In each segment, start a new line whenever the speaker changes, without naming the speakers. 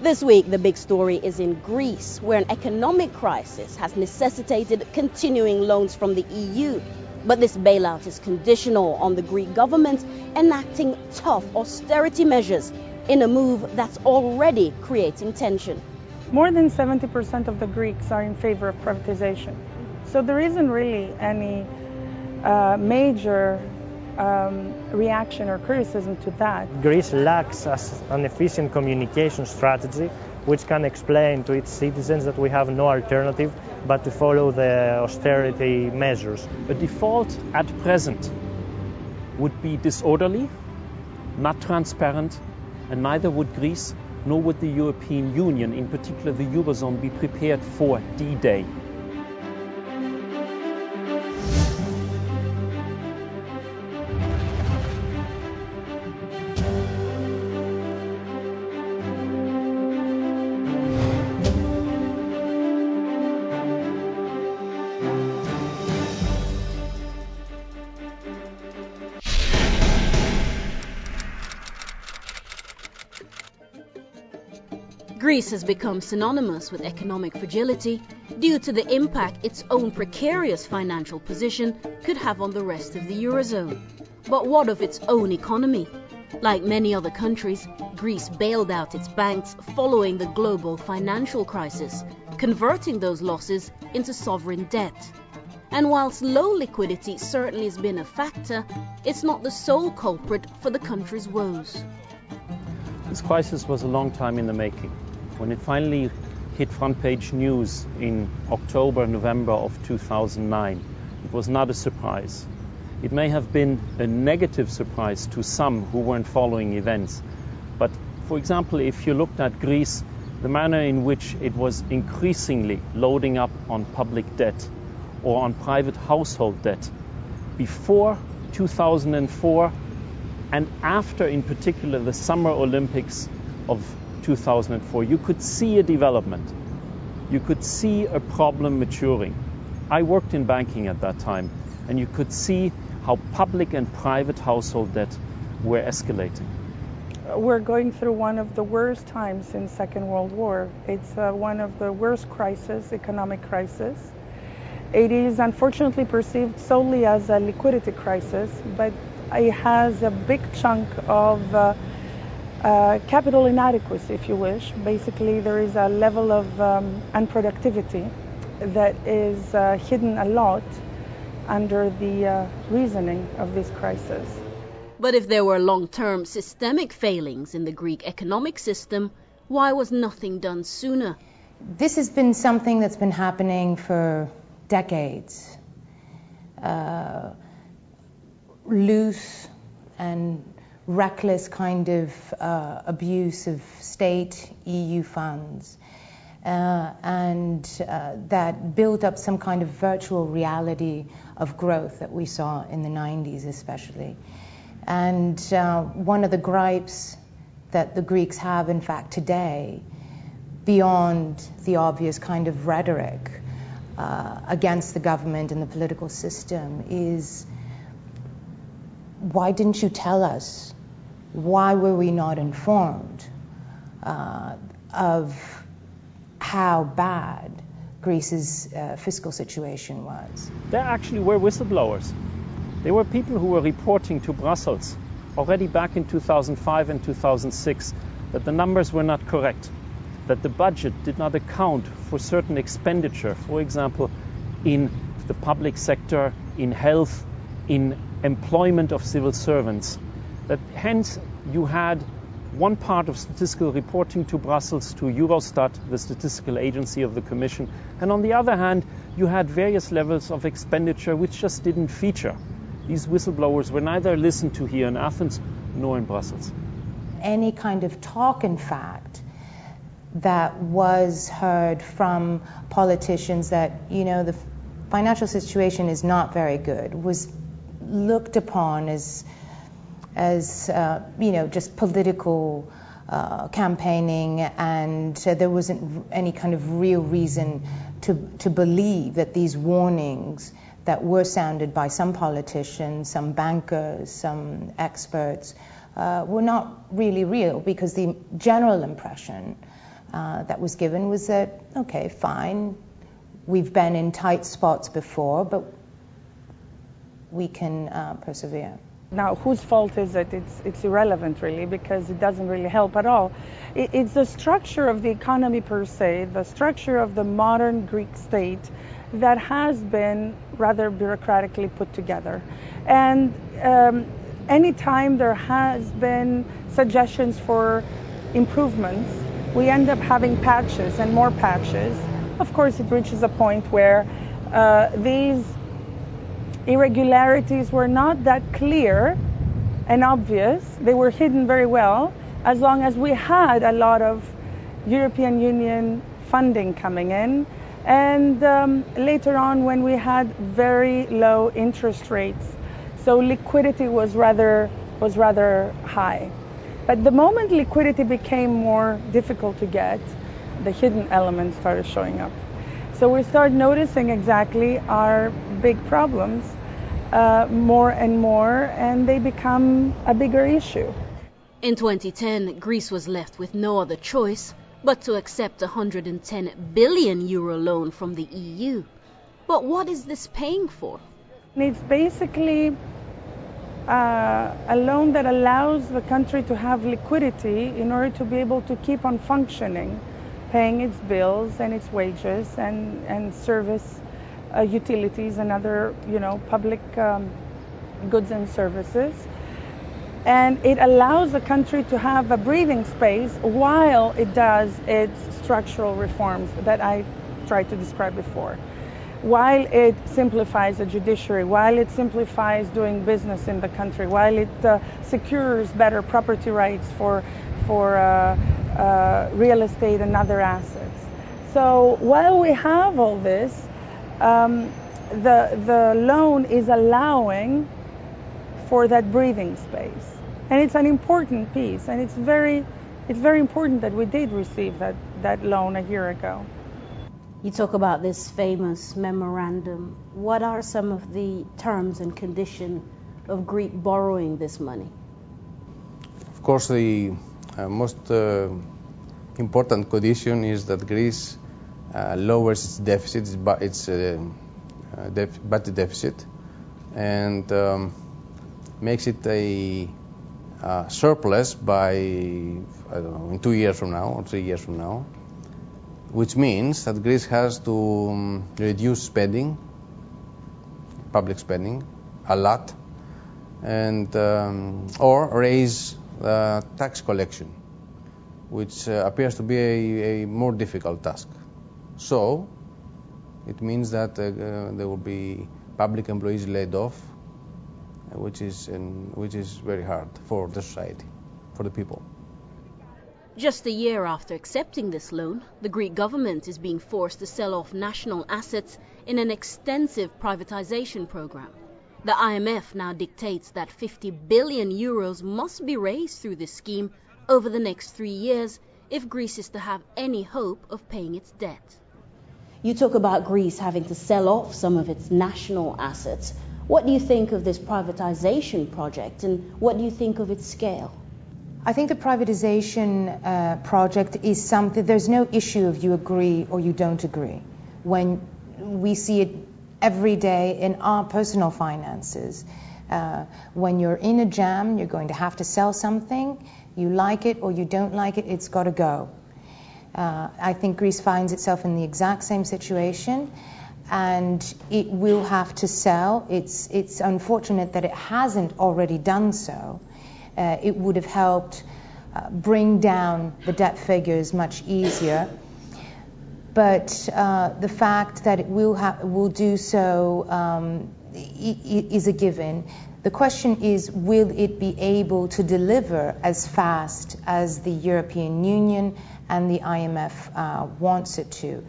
This week, the big story is in Greece, where an economic crisis has necessitated continuing loans from the EU. But this bailout is conditional on the Greek government enacting tough austerity measures in a move that's already creating tension.
More than 70% of the Greeks are in favor of privatization. So there isn't really any major reaction or criticism to that.
Greece lacks an efficient communication strategy which can explain to its citizens that we have no alternative but to follow the austerity measures.
A default at present would be disorderly, not transparent, and neither would Greece nor would the European Union, in particular the Eurozone, be prepared for D-Day.
Greece has become synonymous with economic fragility due to the impact its own precarious financial position could have on the rest of the Eurozone. But what of its own economy? Like many other countries, Greece bailed out its banks following the global financial crisis, converting those losses into sovereign debt. And whilst low liquidity certainly has been a factor, it's not the sole culprit for the country's woes.
This crisis was a long time in the making. When it finally hit front-page news in October, November of 2009, it was not a surprise. It may have been a negative surprise to some who weren't following events. But, for example, if you looked at Greece, the manner in which it was increasingly loading up on public debt or on private household debt before 2004 and after, in particular, the Summer Olympics of 2004, you could see a development. You could see a problem maturing. I worked in banking at that time, and you could see how public and private household debt were escalating.
We're going through one of the worst times since Second World War. It's one of the worst crises, economic crisis. It is unfortunately perceived solely as a liquidity crisis, but it has a big chunk of capital inadequacy, if you wish. Basically, there is a level of unproductivity that is hidden a lot under the reasoning of this crisis.
But if there were long-term systemic failings in the Greek economic system, why was nothing done sooner?
This has been something that's been happening for decades. Loose and reckless kind of abuse of state EU funds and that built up some kind of virtual reality of growth that we saw in the 90s especially. And one of the gripes that the Greeks have in fact today, beyond the obvious kind of rhetoric against the government and the political system, is why didn't you tell us? Why were we not informed of how bad Greece's fiscal situation was?
There actually were whistleblowers. They were people who were reporting to Brussels already back in 2005 and 2006 that the numbers were not correct, that the budget did not account for certain expenditure, for example, in the public sector, in health, in employment of civil servants, that hence you had one part of statistical reporting to Brussels, to Eurostat, the statistical agency of the Commission, and on the other hand you had various levels of expenditure which just didn't feature. These whistleblowers were neither listened to here in Athens nor in Brussels.
Any kind of talk, in fact, that was heard from politicians that, you know, the financial situation is not very good, was looked upon as you know, just political campaigning, and there wasn't any kind of real reason to believe that these warnings that were sounded by some politicians, some bankers, some experts, were not really real, because the general impression that was given was that, okay, fine, we've been in tight spots before, but we can persevere.
Now, whose fault is it? It's irrelevant, really, because it doesn't really help at all. It's the structure of the economy per se, the structure of the modern Greek state that has been rather bureaucratically put together. And anytime there has been suggestions for improvements, we end up having patches and more patches. Of course, it reaches a point where these irregularities were not that clear and obvious. They were hidden very well, as long as we had a lot of European Union funding coming in, and later on when we had very low interest rates, so liquidity was rather high. But the moment liquidity became more difficult to get, the hidden elements started showing up. So we start noticing exactly our big problems more and more, and they become a bigger issue.
In 2010, Greece was left with no other choice but to accept a €110 billion loan from the EU. But what is this paying for?
It's basically a loan that allows the country to have liquidity in order to be able to keep on functioning, paying its bills and its wages and service utilities and other, public goods and services. And it allows the country to have a breathing space while it does its structural reforms that I tried to describe before. While it simplifies the judiciary, while it simplifies doing business in the country, while it secures better property rights for real estate and other assets. So while we have all this, the loan is allowing for that breathing space. And it's an important piece, and it's very important that we did receive that loan a year ago.
You talk about this famous memorandum. What are some of the terms and conditions of Greek borrowing this money?
Of course, the most important condition is that Greece lowers its deficit, its budget deficit, and makes it a surplus by, in 2 years from now or 3 years from now, which means that Greece has to reduce spending, public spending, a lot, and or raise tax collection, which appears to be a more difficult task. So it means that there will be public employees laid off, which is very hard for the society, for the people.
Just a year after accepting this loan, the Greek government is being forced to sell off national assets in an extensive privatization program. The IMF now dictates that €50 billion must be raised through this scheme over the next 3 years if Greece is to have any hope of paying its debt. You talk about Greece having to sell off some of its national assets. What do you think of this privatization project, and what do you think of its scale?
I think the privatization project is something, there's no issue of you agree or you don't agree. When we see it every day in our personal finances, when you're in a jam, you're going to have to sell something, you like it or you don't like it, it's got to go. I think Greece finds itself in the exact same situation, and it will have to sell. It's unfortunate that it hasn't already done so. It would have helped bring down the debt figures much easier. But the fact that it will do so is a given. The question is, will it be able to deliver as fast as the European Union and the IMF wants it to?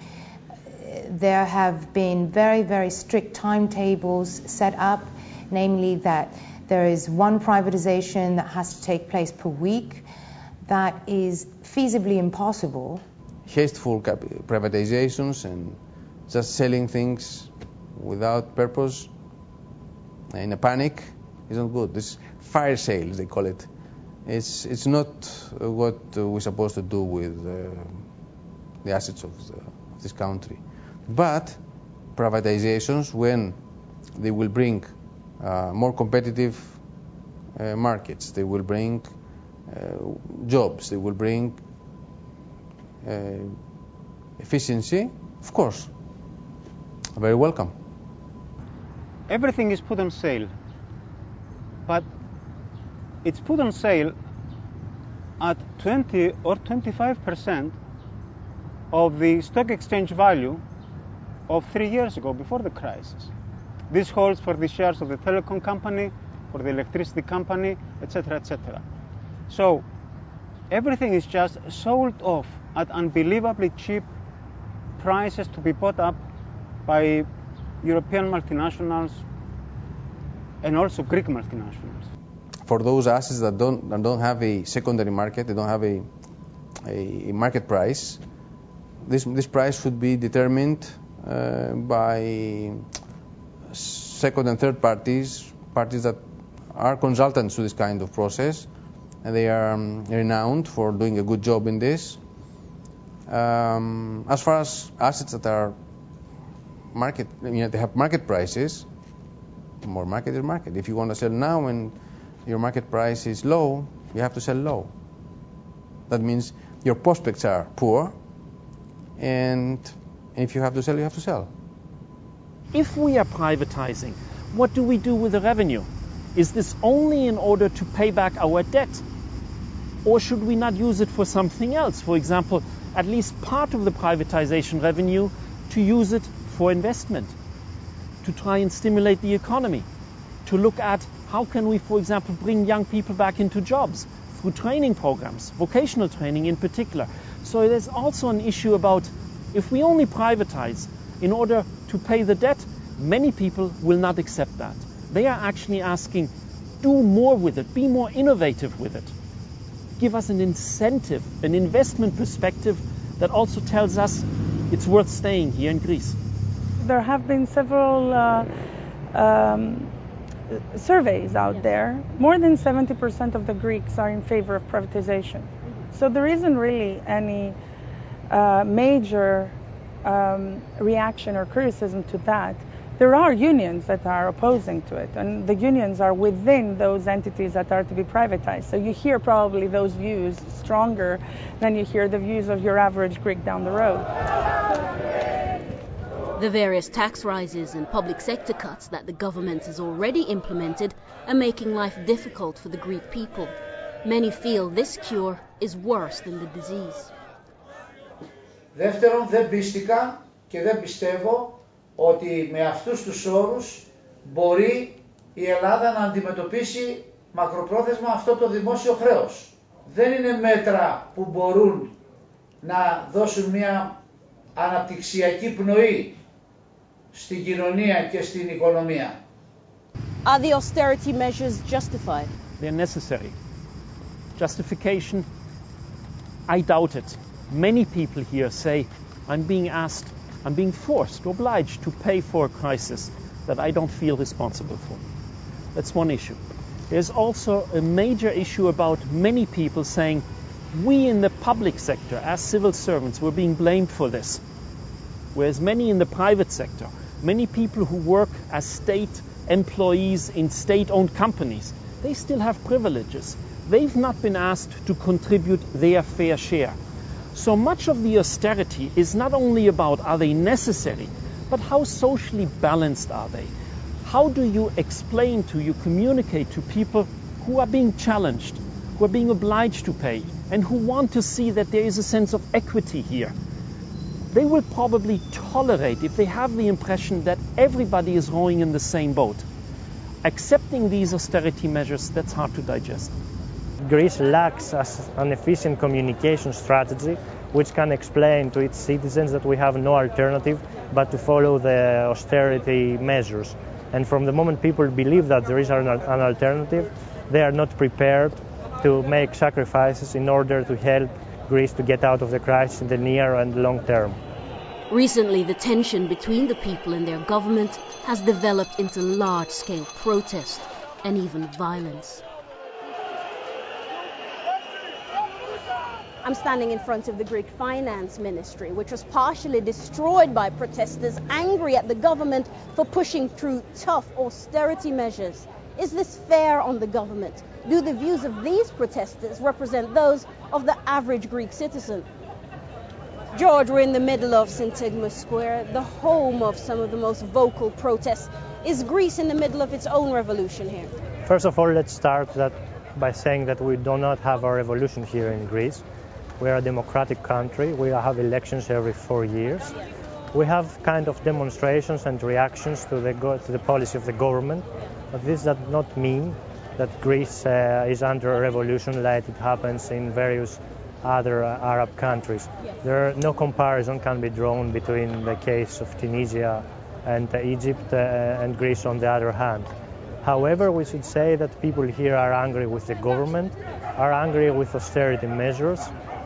There have been very, very strict timetables set up, namely that there is one privatization that has to take place per week. That is feasibly impossible.
Hasteful privatizations and just selling things without purpose in a panic isn't good. This fire sales, they call it, it's not what we're supposed to do with the assets of this country. But privatizations, when they will bring more competitive markets, they will bring jobs, they will bring efficiency, of course, very welcome.
Everything is put on sale, but it's put on sale at 20 or 25% of the stock exchange value of 3 years ago, before the crisis. This holds for the shares of the telecom company, for the electricity company, etc., etc. So everything is just sold off at unbelievably cheap prices to be bought up by European multinationals and also Greek multinationals.
For those assets that don't have a secondary market, they don't have a market price, this price should be determined by second and third parties that are consultants to this kind of process, and they are renowned for doing a good job in this. As far as assets that are market, they have market prices, more market is market. If you want to sell now and your market price is low, you have to sell low. That means your prospects are poor, and if you have to sell, you have to sell.
If we are privatizing, what do we do with the revenue? Is this only in order to pay back our debt? Or should we not use it for something else? For example, at least part of the privatization revenue to use it for investment, to try and stimulate the economy, to look at how can we, for example, bring young people back into jobs through training programs, vocational training in particular. So there's also an issue about if we only privatize in order to pay the debt, many people will not accept that. They are actually asking, do more with it, be more innovative with it. Give us an incentive, an investment perspective that also tells us it's worth staying here in Greece.
There have been several surveys out there. More than 70% of the Greeks are in favor of privatization. So there isn't really any major reaction or criticism to that. There are unions that are opposing to it, and the unions are within those entities that are to be privatized. So you hear probably those views stronger than you hear the views of your average Greek down the road.
The various tax rises and public sector cuts that the government has already implemented are making life difficult for the Greek people. Many feel this cure is worse than the disease.
Δεύτερον, δεν πίστηκα και δεν πιστεύω ότι με αυτούς τους όρους μπορεί η Ελλάδα να αντιμετωπίσει μακροπρόθεσμα αυτό το δημόσιο χρέος. Δεν είναι μέτρα που μπορούν να δώσουν μια αναπτυξιακή πνοή στην κοινωνία και στην οικονομία.
Are the austerity measures justified?
They're necessary. Justification, I doubt it. Many people here say, I'm being forced, obliged to pay for a crisis that I don't feel responsible for. That's one issue. There's also a major issue about many people saying, we in the public sector, as civil servants, we're being blamed for this. Whereas many in the private sector, many people who work as state employees in state-owned companies, they still have privileges. They've not been asked to contribute their fair share. So much of the austerity is not only about are they necessary, but how socially balanced are they? How do you explain to, you communicate to people who are being challenged, who are being obliged to pay, and who want to see that there is a sense of equity here? They will probably tolerate if they have the impression that everybody is rowing in the same boat. Accepting these austerity measures, that's hard to digest.
Greece lacks an efficient communication strategy which can explain to its citizens that we have no alternative but to follow the austerity measures. And from the moment people believe that there is an alternative, they are not prepared to make sacrifices in order to help Greece to get out of the crisis in the near and long term.
Recently, the tension between the people and their government has developed into large-scale protest and even violence. I'm standing in front of the Greek Finance Ministry, which was partially destroyed by protesters angry at the government for pushing through tough austerity measures. Is this fair on the government? Do the views of these protesters represent those of the average Greek citizen? George, we're in the middle of Syntagmus Square, the home of some of the most vocal protests. Is Greece in the middle of its own revolution here?
First of all, let's start by saying that we do not have a revolution here in Greece. We are a democratic country. We have elections every 4 years. We have kind of demonstrations and reactions to the policy of the government, but this does not mean that Greece is under a revolution like it happens in various other Arab countries. No comparison can be drawn between the case of Tunisia and Egypt and Greece on the other hand. However, we should say that people here are angry with the government, are angry with austerity measures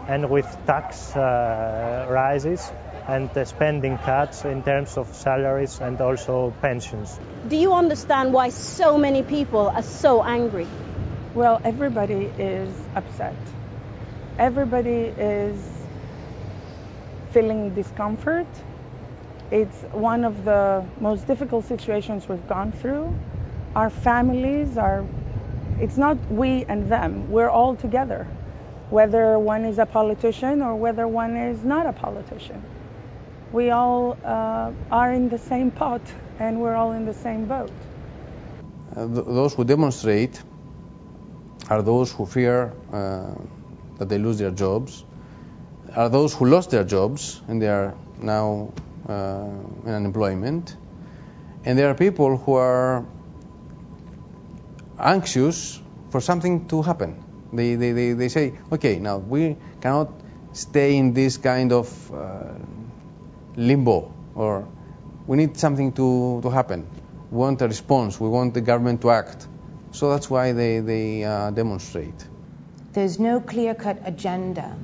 and with tax rises and spending cuts in terms of salaries and also pensions.
Do you understand why so many people are so angry?
Well, everybody is upset. Everybody is feeling discomfort. It's one of the most difficult situations we've gone through. Our families it's not we and them, we're all together, whether one is a politician or whether one is not a politician. We all are in the same pot and we're all in the same boat.
Those who demonstrate are those who fear that they lose their jobs, are those who lost their jobs and they are now in unemployment, and there are people who are anxious for something to happen. They say, okay, now we cannot stay in this kind of limbo, or we need something to happen. We want a response, we want the government to act. So that's why they demonstrate.
There's no clear-cut agenda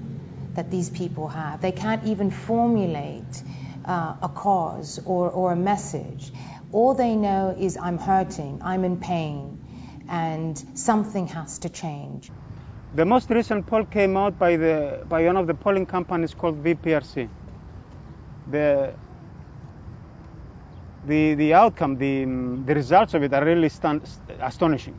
that these people have. They can't even formulate a cause or a message. All they know is I'm hurting, I'm in pain, and something has to change.
The most recent poll came out by one of the polling companies called VPRC. The outcome, the results of it are really astonishing.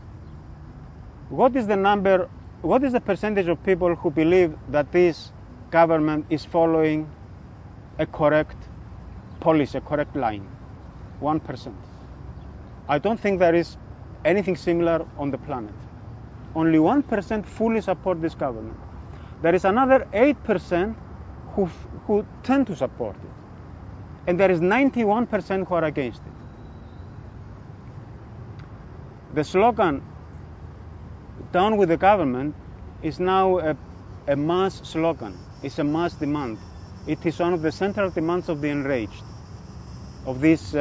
What is the percentage of people who believe that this government is following a correct policy, a correct line? 1%. I don't think there is anything similar on the planet. Only 1% fully support this government. There is another 8% who tend to support it. And there is 91% who are against it. The slogan, "Down with the government," is now a mass slogan. It's a mass demand. It is one of the central demands of the enraged, of this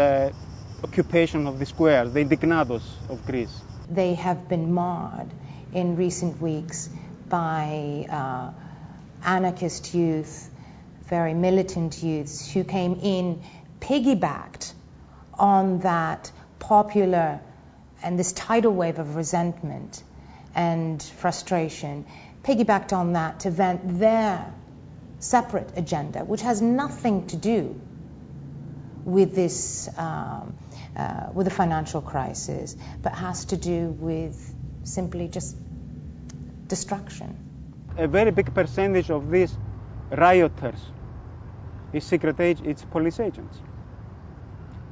occupation of the squares, the indignados of Greece.
They have been marred in recent weeks by anarchist youth, very militant youths who came in, piggybacked on that popular and this tidal wave of resentment and frustration, piggybacked on that to vent their separate agenda, which has nothing to do with this, with the financial crisis, but has to do with simply just destruction.
A very big percentage of these rioters is it's police agents.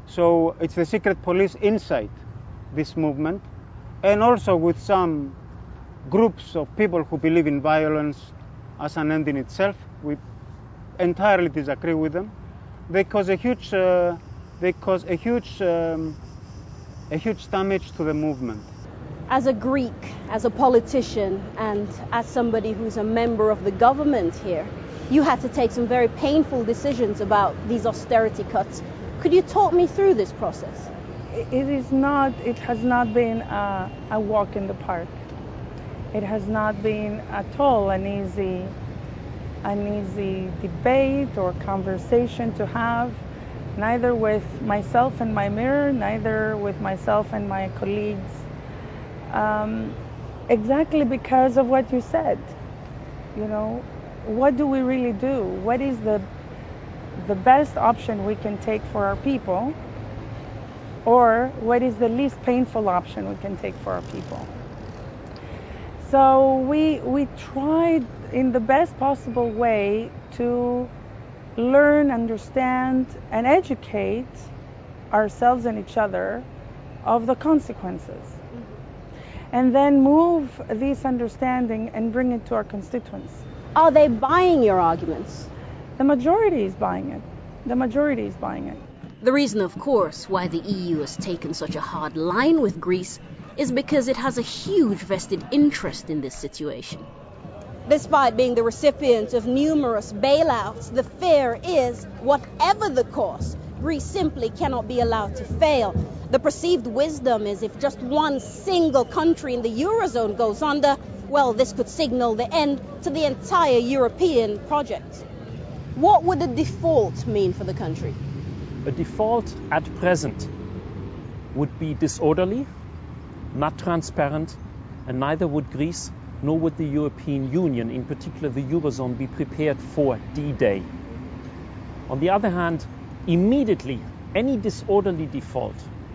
So it's the secret police inside this movement, and also with some groups of people who believe in violence as an end in itself. We entirely disagree with them. They cause a huge damage to the movement.
As a Greek, as a politician, and as somebody who's a member of the government here, you had to take some very painful decisions about these austerity cuts. Could you talk me through this process?
It has not been a walk in the park. It has not been at all an easy debate or conversation to have, neither with myself and my mirror, neither with myself and my colleagues. Exactly because of what you said. You know, what do we really do? What is the best option we can take for our people? Or what is the least painful option we can take for our people? So we tried in the best possible way to learn, understand, and educate ourselves and each other of the consequences. And then move this understanding and bring it to our constituents.
Are they buying your arguments?
The majority is buying it. The majority is buying it.
The reason, of course, why the EU has taken such a hard line with Greece is because it has a huge vested interest in this situation. Despite being the recipient of numerous bailouts, the fear is, whatever the cost, Greece simply cannot be allowed to fail. The perceived wisdom is if just one single country in the Eurozone goes under, well, this could signal the end to the entire European project. What would a default mean for the country?
A default at present would be disorderly, not transparent, and neither would Greece nor would the European Union, in particular the Eurozone, be prepared for D-Day. On the other hand, immediately any disorderly default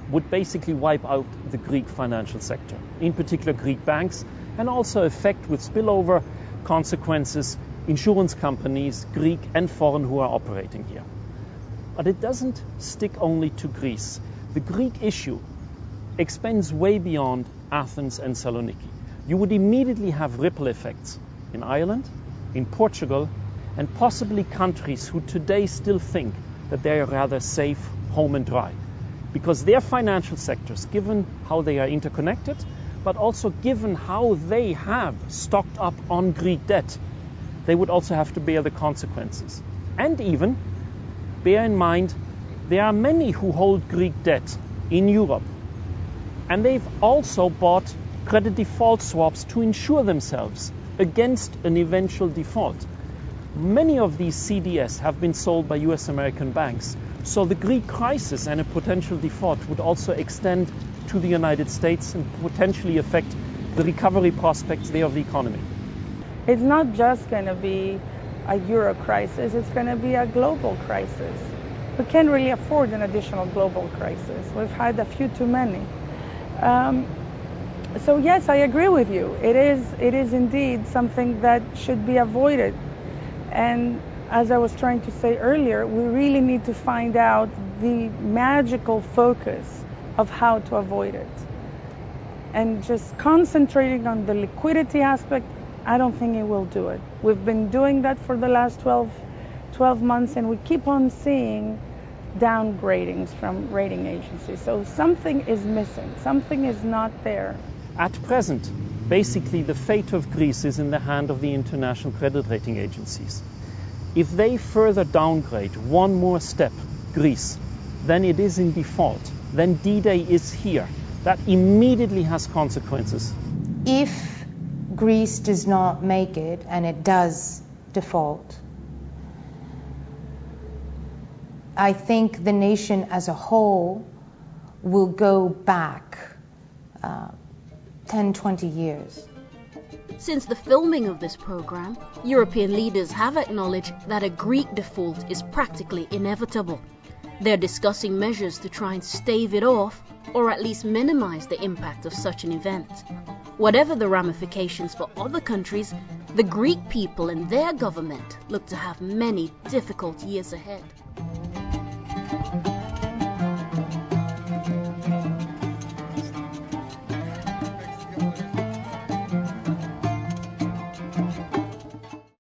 would basically wipe out the Greek financial sector, in particular Greek banks, and also affect with spillover consequences insurance companies, Greek and foreign, who are operating here. But it doesn't stick only to Greece. The Greek issue extends way beyond Athens and Saloniki. You would immediately have ripple effects in Ireland, in Portugal, and possibly countries who today still think that they are rather safe, home and dry. Because their financial sectors, given how they are interconnected, but also given how they have stocked up on Greek debt, they would also have to bear the consequences. And even bear in mind, there are many who hold Greek debt in Europe. And they've also bought credit default swaps to insure themselves against an eventual default. Many of these CDS have been sold by US American banks. So the Greek crisis and a potential default would also extend to the United States and potentially affect the recovery prospects there of the economy.
It's not just going to be a euro crisis, it's going to be a global crisis. We can't really afford an additional global crisis. We've had a few too many. So yes, I agree with you. It is indeed something that should be avoided. And as I was trying to say earlier, we really need to find out the magical focus of how to avoid it. And just concentrating on the liquidity aspect, I don't think it will do it. We've been doing that for the last 12 months, and we keep on seeing downgradings from rating agencies. So something is missing. Something is not there.
At present, basically the fate of Greece is in the hand of the international credit rating agencies. If they further downgrade one more step, Greece, then it is in default. Then D-Day is here. That immediately has consequences.
If Greece does not make it, and it does default, I think the nation as a whole will go back 10, 20 years.
Since the filming of this program, European leaders have acknowledged that a Greek default is practically inevitable. They're discussing measures to try and stave it off, or at least minimize the impact of such an event. Whatever the ramifications for other countries, the Greek people and their government look to have many difficult years ahead.